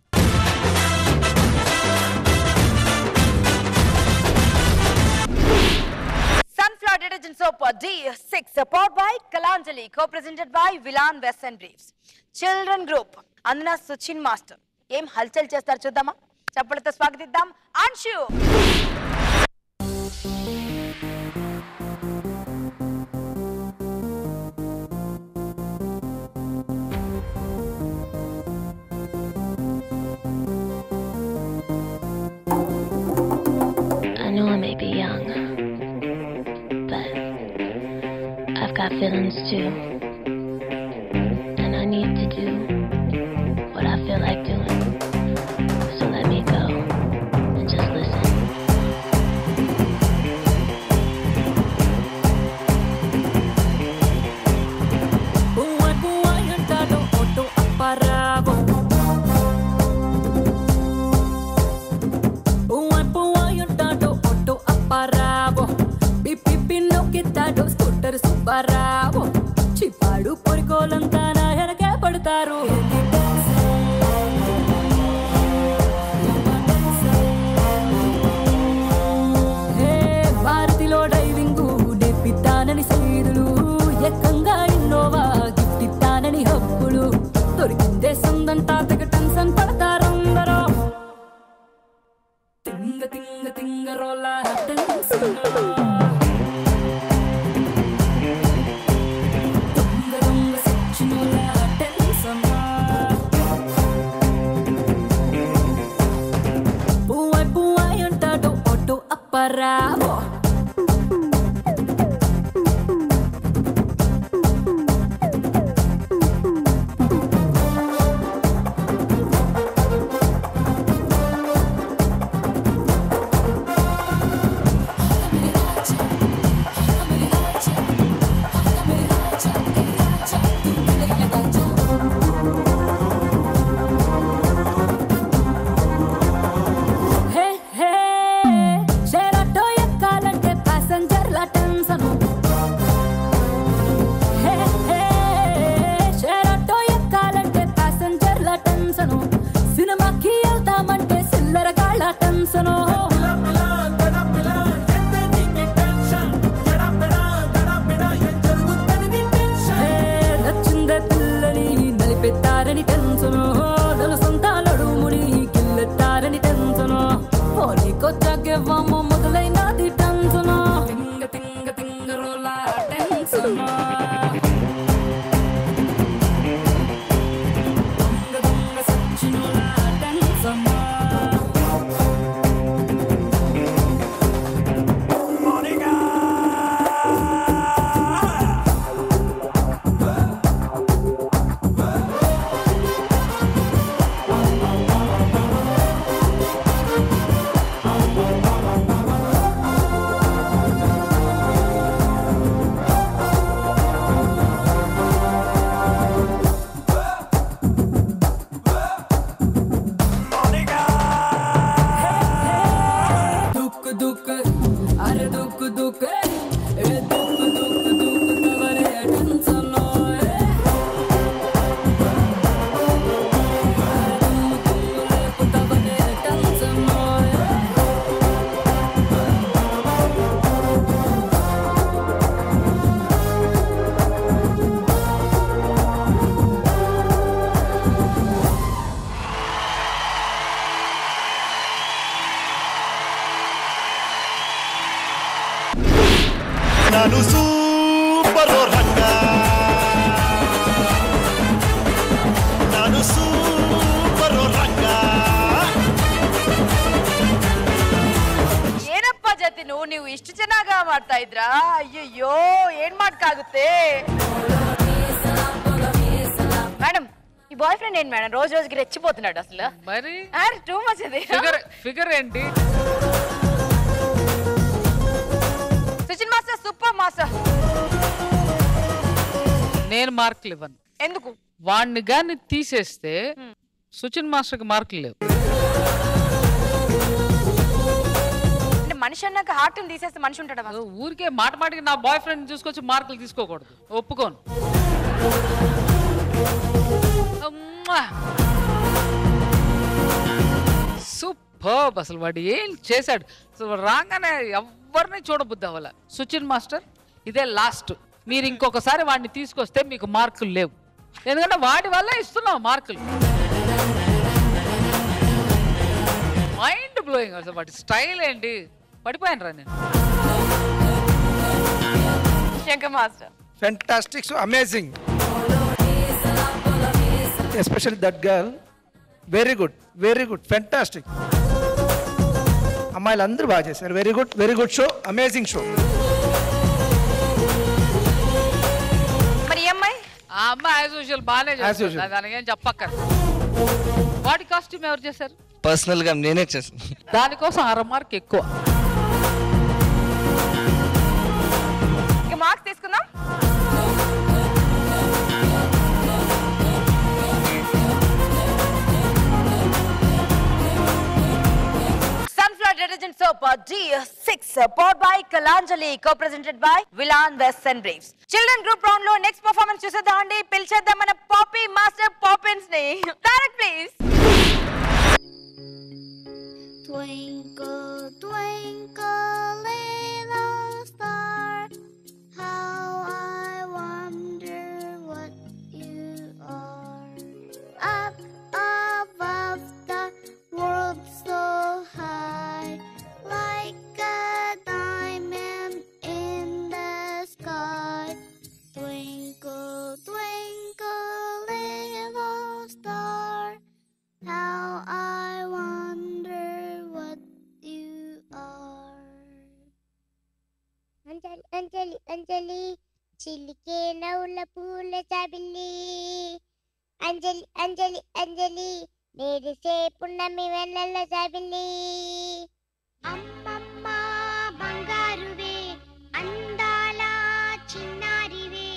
Sunflower detergent soap D6 powered by Kalanjali, co-presented by Vilan West and Briefs. Children group Andana Suchin Master ఏం హల్చల్ చేస్తారు చూద్దామా? చప్పలతో స్వాగతిద్దాం Anshu. I know I may be young, but I've got feelings too. And I need to do what I feel like doing. So let me go and just listen. Subbarao చిప్పాడు పొరికోలంతా నా వెనకే పడతారు. భారతిలో డైవింగు నేర్పిస్తానని సైదులు, ఎక్కంగా ఇన్నోవా గిఫ్ట్ ఇస్తానని హబ్బులు, దొరికిందే సందంటా తెగ టెన్షన్ పడతారందరూ. తింగ తింగ తింగ రోలా టెన్షన్ Bravo. ನಾನು ಸೂಪರ್ ರಂಗ, ನಾನು ಸೂಪರ್ ರಂಗ. ಏನಪ್ಪ ಜತಿ ನೀವು ಇಷ್ಟು ಚೆನ್ನಾಗಿ ಮಾಡ್ತಾ ಇದ್ರಾ? ಅಯ್ಯಯ್ಯೋ ಏನ್ ಮಾಡ್ಕಾಗುತ್ತೆ? మేడం ఈ బాయ్ ఫ్రెండ్ ఏంటి మేడం రోజు రోజుకి రెచ్చిపోతున్నాడు అసలు. మరి టూ మచ్ ఇది. ఫిగర్ ఏంటి? Sachin master super master. నేను మార్కులు ఇవ్వను. ఎందుకు? వాడిని గాని తీసేస్తే సచిన్ మాస్టర్కి మార్కులు లేవు. మనిషి అన్నాక హార్ట్ తీసేస్తే మనిషి ఉంటాడా? ఊరికే మాట మాటికి నా బాయ్ ఫ్రెండ్ చూసుకొచ్చి మార్కులు తీసుకోకూడదు, ఒప్పుకోను. సూపర్. అసలు వాడు ఏం చేశాడు అసలు. వాడు రాగానే ఎవరిని చూడబుద్ది అవ్వాల. సచిన్ మాస్టర్ ఇదే లాస్ట్. మీరు ఇంకొకసారి వాడిని తీసుకొస్తే మీకు మార్కులు లేవు, ఎందుకంటే వాడి వల్ల ఇస్తున్నావు మార్కులు. మైండ్ బ్లోయింగ్ అసలు. వాడి స్టైల్ ఏంటి, పడిపోయాను రా నేను. Shankar master fantastic, so amazing, especially that girl. Very good, very good, fantastic. అమ్మాయిలు అందరూ బాగా చేశారు. Very good, very good show, amazing show. మరి ఈ అమ్మాయి? ఆ అమ్మాయి యాజ్ యూజువల్ బాగానే చేశారు, దానికి ఏం చెప్పక్కర్. వాడి కాస్ట్యూమ్ ఎవరు చేశారు? పర్సనల్ గా నేనే చేశాను. దానికోసం 6 మార్క్ ఎక్కువ. మార్క్స్ తీసుకుందాం. Sunflower detergent soap D6 powered by Kalanjali, co-presented by Vilan West and Braves. Children group round లో నెక్స్ట్ పర్ఫార్మెన్స్ చూసేద్దామండి. పిలిచేద్దాం మన పాపీ మాస్టర్ పాపిన్స్ ని. Tarak please. Twinkle, twinkle, little star, how I wonder what you are. Up above the world so high, like a diamond in the sky. Twinkle, twinkle, little star, how I wonder what you are. Anjali, Anjali, Anjali, చిలికే నవ్వుల పూల చాబిల్లి. అంజలి, అంజలి, అంజలి, మెరిసే పున్నమి వెన్నెల చాబిల్లి. అమ్మమ్మ బంగారువే, అందాల చిన్నారివే.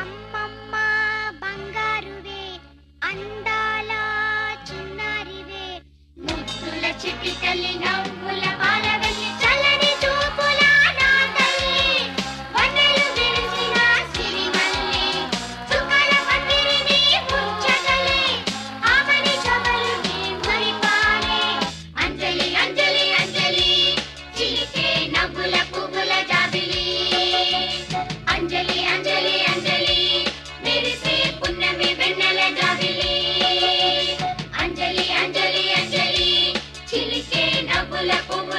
అమ్మమ్మ బంగారువే, అందాల చిన్నారివే. ముద్దుల చిట్టి తల్లి, నవ్వుల పాలవెల్లి, చల్లని చూపుల నా తల్లి. వన్నెలు విరిసిన సిరిమల్లి, చుక్కల పందిరిని ముంచగలే. ఆమని చవలు నీ మురిపాలే. అంజలి, అంజలి, అంజలి, చిలికే నవ్వుల పువ్వుల జాబిలి. అంజలి, అంజలి, అంజలి, మెరిసే పున్నమి వెన్నెల జాబిలి. అంజలి, అంజలి, అంజలి, చిలికే నవ్వుల పువ్వుల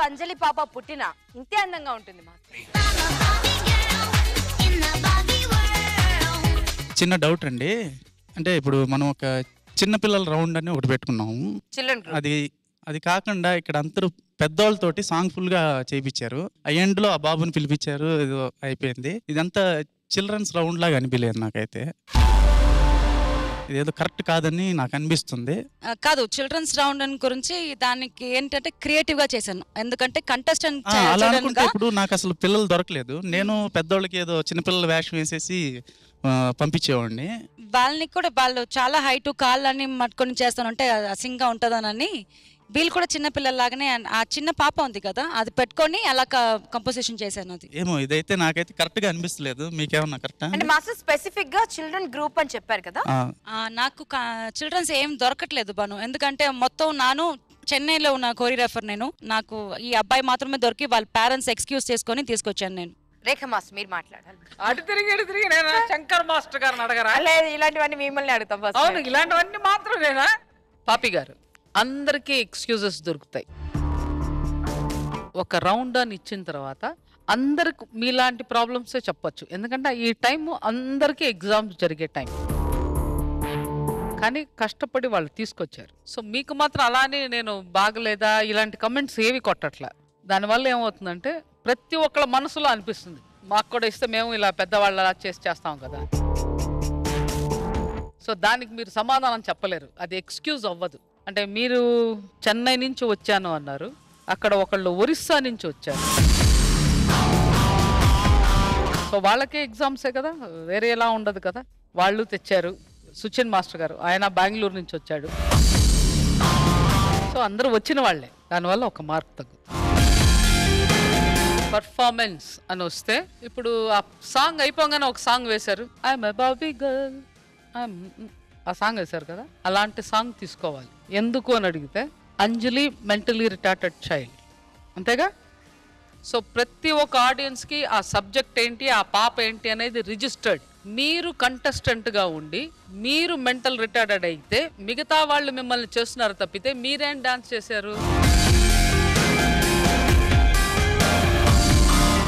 అంజలి పాప పుట్టిన ఇంతే అందంగా ఉంటుంది మాస్టర్. చిన్న డౌట్ అండి, అంటే ఇప్పుడు మనం ఒక చిన్న పిల్లల రౌండ్ అని ఒకటి పెట్టుకున్నాము. చిల్డ్రన్ అది కాకుండా ఇక్కడ అందరూ పెద్దవాళ్ళతోటి సాంగ్ ఫుల్ గా చేయించారు. ఆ ఎండ్ లో ఆ బాబుని పిలిపించారు, ఏదో అయిపోయింది. ఇదంతా చిల్డ్రన్స్ రౌండ్ లాగా అనిపించలేదు నాకైతే. ఇదేదో కరెక్ట్ కాదని నాకు అనిపిస్తుంది. కాదు, చిల్డ్రన్స్ రౌండ్ అని గురించి దానికి ఏంటంటే క్రియేటివ్ గా చేశాను. ఎందుకంటే కంటెస్టెంట్ అలా అనుకుంటే ఇప్పుడు నాకు అసలు పిల్లలు దొరకలేదు. నేను పెద్దోళ్ళకి ఏదో చిన్నపిల్లల వేషం వేసేసి పంపించేవాడిని. వాళ్ళని కూడా వాళ్ళు చాలా హైట్ కాళ్ళని మట్టుకొని చేస్తానంటే అసింగా ఉంటుందనని వీళ్ళు కూడా చిన్న పిల్లల్లాగానే ఆ చిన్న పాప ఉంది కదా అది పెట్టుకొని అలా కంపోజిషన్ చేశాను. అది ఏమో ఇదైతే నాకైతే కరెక్ట్ గా అనిపిస్తలేదు. మీకేమన్నా కరెక్ట్? అంటే మాస్టర్ స్పెసిఫిక్ గా చిల్డ్రన్ గ్రూప్ అని చెప్పారు కదా. నాకు చిల్డ్రన్స్ ఏం దొరకట్లేదు బాను, ఎందుకంటే మొత్తం నాను చెన్నైలో ఉన్న కోరియోగ్రాఫర్. నాకు ఈ అబ్బాయి మాత్రమే దొరికి వాళ్ళ పేరెంట్స్ ఎక్స్క్యూజ్ చేసుకొని తీసుకొచ్చాను నేను. రేఖ మాస్టర్ మీరు మాట్లాడాలి. అటు తిరిగి నేను శంకర్ మాస్టర్ గారిని అడగరా? లేదు, ఇలాంటివన్నీ మిమ్మల్ని అడుగుతాం. అవును, ఇలాంటివన్నీ మాత్రం నేనా? పాపి గారు, అందరికీ ఎక్స్క్యూజెస్ దొరుకుతాయి. ఒక రౌండ్ అని ఇచ్చిన తర్వాత అందరికి మీలాంటి ప్రాబ్లమ్సే చెప్పొచ్చు, ఎందుకంటే ఈ టైం అందరికీ ఎగ్జామ్స్ జరిగే టైం. కానీ కష్టపడి వాళ్ళు తీసుకొచ్చారు. సో మీకు మాత్రం అలానే నేను బాగలేదా ఇలాంటి కమెంట్స్ ఏవి కొట్టట్లే. దానివల్ల ఏమవుతుందంటే ప్రతి ఒక్కళ్ళ మనసులో అనిపిస్తుంది, మాకు కూడా ఇస్తే మేము ఇలా పెద్దవాళ్ళ చేస్తాం కదా. సో దానికి మీరు సమాధానం చెప్పలేరు, అది ఎక్స్క్యూజ్ అవ్వదు. అంటే మీరు చెన్నై నుంచి వచ్చాను అన్నారు, అక్కడ ఒకళ్ళు ఒరిస్సా నుంచి వచ్చారు. సో వాళ్ళకే ఎగ్జామ్సే కదా, వేరే ఎలా ఉండదు కదా. వాళ్ళు తెచ్చారు. సుచిన్ మాస్టర్ గారు ఆయన బెంగళూరు నుంచి వచ్చాడు. సో అందరూ వచ్చిన వాళ్ళే, దానివల్ల ఒక మార్క్ తగ్గు. పర్ఫార్మెన్స్ అని వస్తే ఇప్పుడు ఆ సాంగ్ అయిపోగానే ఒక సాంగ్ వేశారు, ఐఎమ్ ఎ బాబీ గర్ల్, ఆ సాంగ్ వేశారు కదా, అలాంటి సాంగ్ తీసుకోవాలి. ఎందుకు అని అడిగితే అంజలి మెంటలీ రిటార్టెడ్ చైల్డ్, అంతేగా. సో ప్రతి ఒక్క ఆడియన్స్కి ఆ సబ్జెక్ట్ ఏంటి, ఆ పాప ఏంటి అనేది రిజిస్టర్డ్. మీరు కంటెస్టెంట్గా ఉండి మీరు మెంటల్ రిటార్టెడ్ అయితే మిగతా వాళ్ళు మిమ్మల్ని చేస్తున్నారు తప్పితే మీరేం డాన్స్ చేశారు?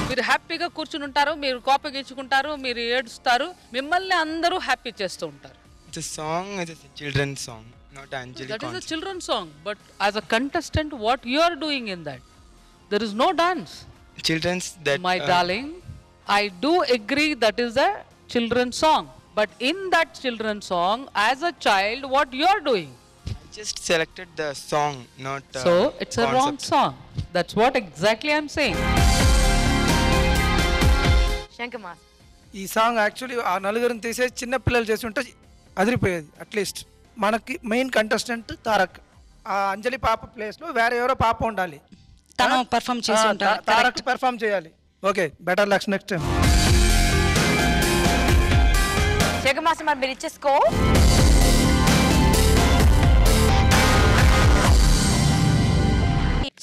మీరు హ్యాపీగా కూర్చుని ఉంటారు, మీరు కోపగించుకుంటారు, మీరు ఏడుస్తారు, మిమ్మల్ని అందరూ హ్యాపీ చేస్తూ ఉంటారు. The song is a children's song, not Anjali. That is a children's song, but as a contestant, what you are doing in that? There is no dance. Children's that. My darling, I do agree that is a children's song, but in that children's song, as a child, what you are doing? I just selected the song, not. So it's a wrong song. That's what exactly I'm saying. Shankar master, ఈ సాంగ్ యాక్చువల్లీ ఆ నలుగురిని తీసేసి చిన్న పిల్లలు చేసి ఉంటే అదిరిపోయేది. అట్లీస్ట్ మనకి మెయిన్ కంటెస్టెంట్ తారక్, ఆ అంజలి పాప ప్లేస్ లో వేరే ఎవరో పాప ఉండాలి, తను పర్ఫామ్ చేసి ఉంటారు. తారక్ పర్ఫామ్ చేయాలి. Okay, better lucks next time. Shankar master మరి మీరు ఇచ్చేసుకో.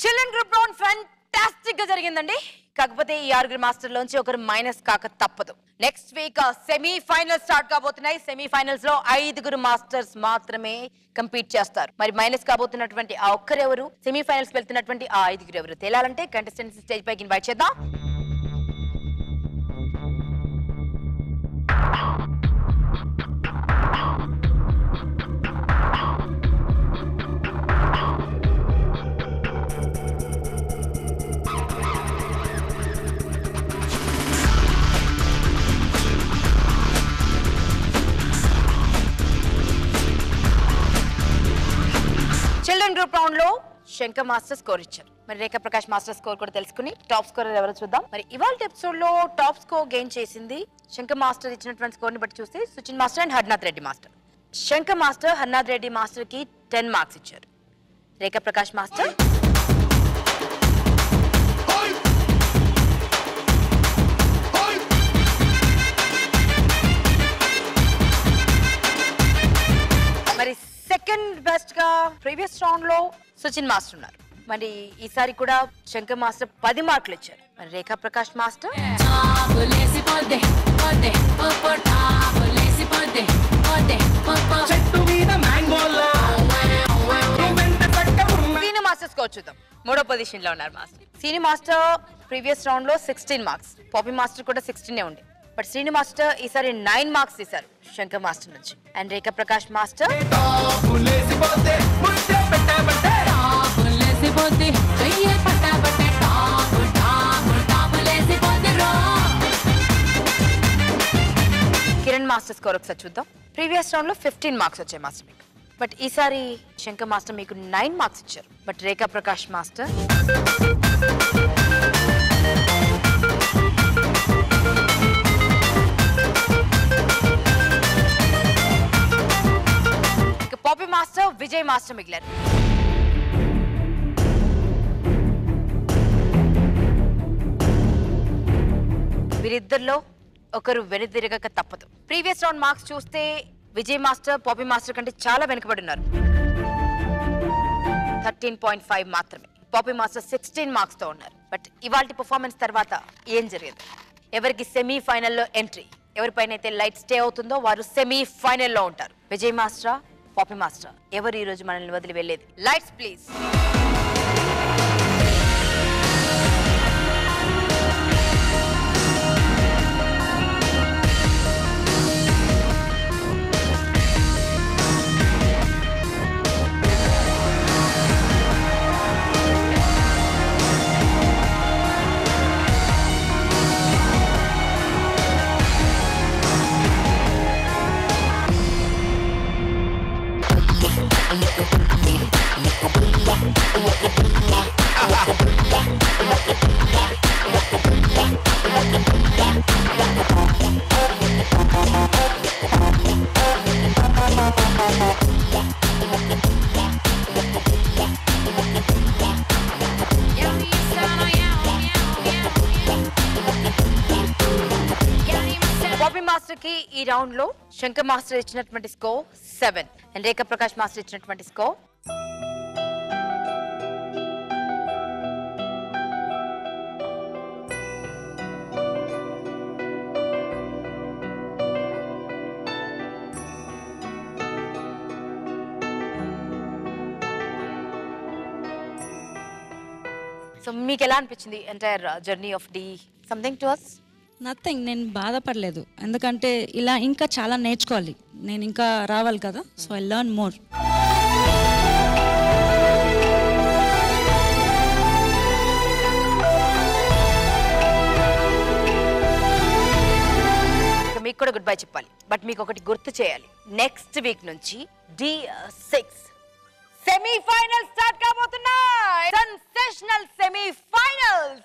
చిల్డ్రన్ గ్రూప్ రౌండ్ ఫ్యాంటాస్టిక్ గా జరిగిందండి. కాకపోతే ఈ 6 మాస్టర్ లోంచి ఒకరు మైనస్ కాక తప్పదు. Next week semi final start కాబోతున్నాయి. సెమీ ఫైనల్స్ లో 5 మాస్టర్స్ మాత్రమే కంపీట్ చేస్తారు. మరి మైనస్ కాబోతున్నటువంటి ఆ ఒక్కరెవరు, సెమీ ఫైనల్స్ వెళ్తున్నటువంటి ఆ 5 ఎవరు తేలాలంటే కంటెస్టెంట్స్ స్టేజ్ పైకి ఇన్వైట్ చేద్దాం. చిల్డ్రన్ గ్రూప్ రౌండ్ లో శంకర్ మాస్టర్ స్కోర్ ఇచ్చారు. మరి రేఖా ప్రకాష్ మాస్టర్ స్కోర్ కూడా తెలుసుకుని టాప్ స్కోర్ ఎవరో చూద్దాం. మరి ఇవాళ ఎపిసోడ్ లో టాప్ స్కోర్ గెయిన్ చేసింది శంకర్ మాస్టర్ ఇచ్చినటువంటి స్కోర్ ని బట్టి చూస్తే Suchin master and Harnath Reddy master. Shankar master Harnath Reddy master కి 10 మార్క్స్ ఇచ్చారు. రేఖా ప్రకాష్ మాస్టర్ మరి సెకండ్ బెస్ట్ గా ప్రీవియస్ రౌండ్ లో సుచిన్ మాస్టర్ ఉన్నారు. మరి ఈసారి కూడా శంకర్ మాస్టర్ 10 మార్కులు ఇచ్చారు. మరి రేఖా ప్రకాష్ మాస్టర్ వీణ మాస్టర్ స్కోర్ చూద్దాం. మూడో పొజిషన్ లో ఉన్నారు master. Srini master previous round లో 16 మార్క్స్, పాపీ మాస్టర్ కూడా 16 ఉండే. బట్ శ్రీని మాస్టర్ ఈసారి 9 మార్క్స్ తీశారు శంకర్ మాస్టర్ నుంచి. And Rekha Prakash master Kiran master score ఒకసారి చూద్దాం. ప్రీవియస్ రౌండ్ లో 15 మార్క్స్ వచ్చాయి మాస్టర్ మీకు. బట్ ఈసారి శంకర్ మాస్టర్ మీకు 9 మార్క్స్ ఇచ్చారు. But Rekha Prakash master Papi master Vijay master మిగిలారు. వీరిద్దరిలో ఒకరు వెనుదిరగక తప్పదు. ప్రీవియస్ రౌండ్ మార్క్స్ చూస్తే విజయ్ మాస్టర్ పాపీ మాస్టర్ కంటే చాలా వెనుకబడి ఉన్నారు. 13.5 మాత్రమే. పాపీ మాస్టర్ 16 మార్క్స్ తో ఉన్నారు. బట్ ఇవాల్టి పర్ఫార్మెన్స్ తర్వాత ఏం జరిగింది, ఎవరికి సెమీ ఫైనల్లో ఎంట్రీ, ఎవరిపైన అయితే లైట్ స్టే అవుతుందో వారు సెమీ ఫైనల్లో ఉంటారు. విజయ్ మాస్టర్ పాపీ మాస్టర్ ఎవరు ఈ రోజు మనల్ని వదిలి వెళ్ళేది? Lights please. పాపీ మాస్టర్ కి ఈ రౌండ్ లో శంకర్ మాస్టర్ ఇచ్చినటువంటి score 7 and Rekha Prakash master ఇచ్చినటువంటి స్కోర్ 8. సో మీకు ఎలా అనిపించింది entire journey of the something to us? Nothing, నేను బాధపడలేదు. ఎందుకంటే ఇలా ఇంకా చాలా నేర్చుకోవాలి, నేను ఇంకా రావాలి కదా. So I learn more. మీకు కూడా గుడ్ బై చెప్పాలి. బట్ మీకు ఒకటి గుర్తు చేయాలి, నెక్స్ట్ వీక్ నుంచి D6 సెమీఫైనల్ స్టార్ట్ కాబోతున్నాయి. Sensational semifinals.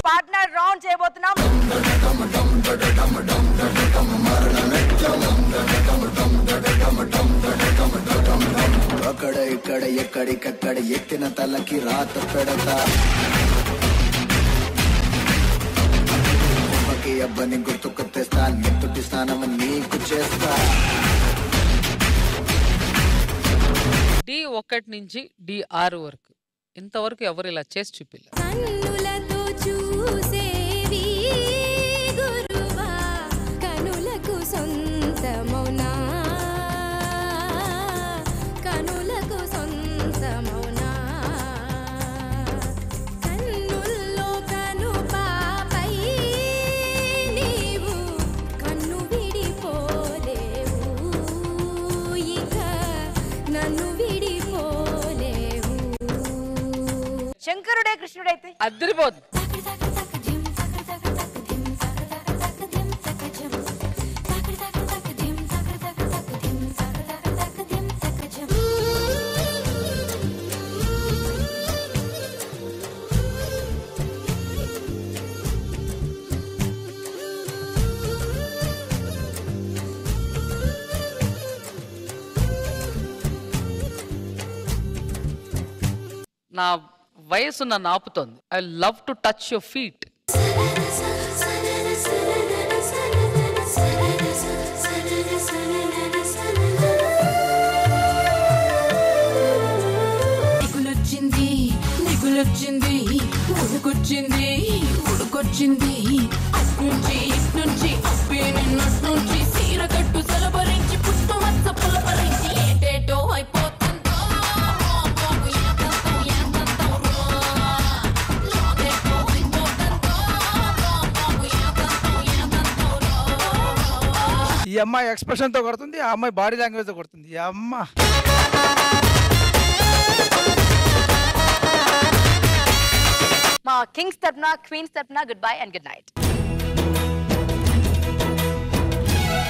పార్ట్నర్ రౌండ్ చేయబోతున్నాం. అక్కడ ఇక్కడ ఎక్కడికక్కడ ఎక్కిన తలకి రాత పెడతా. అబ్బని గుర్తుకు తెస్తా, నెత్తుటి స్నానం నీకు చేస్తా. D1 నుంచి D6 వరకు ఇంతవరకు ఎవరు ఇలా చేసి చూపిల్ల. కన్నులతో చూసేవి గురువా, కనులకు సొంతమౌనా, కనులకు సొంతమౌనా. కన్నుల్లో కను పాపై నీవు కన్ను విడిపోలేవు, ఇక నన్ను విడిపోలేవు. శంకరుడే కృష్ణుడైతే అద్దరిపోదు. నా వయసు నన్ను ఆపుతోంది. I love to touch your feet. దిగులొచ్చింది దిగులొచ్చింది, ఉడుకొచ్చింది ఉడుకొచ్చింది, అట్నుంచి ఈ అమ్మాయి ఎక్స్ప్రెషన్ తో కొడుతుంది, ఆ అమ్మాయి బాడీ లాంగ్వేజ్ తో కొడుతుంది. ఈ అమ్మ మా కింగ్స్ తరపున, క్వీన్స్ తరపున good bye and good night.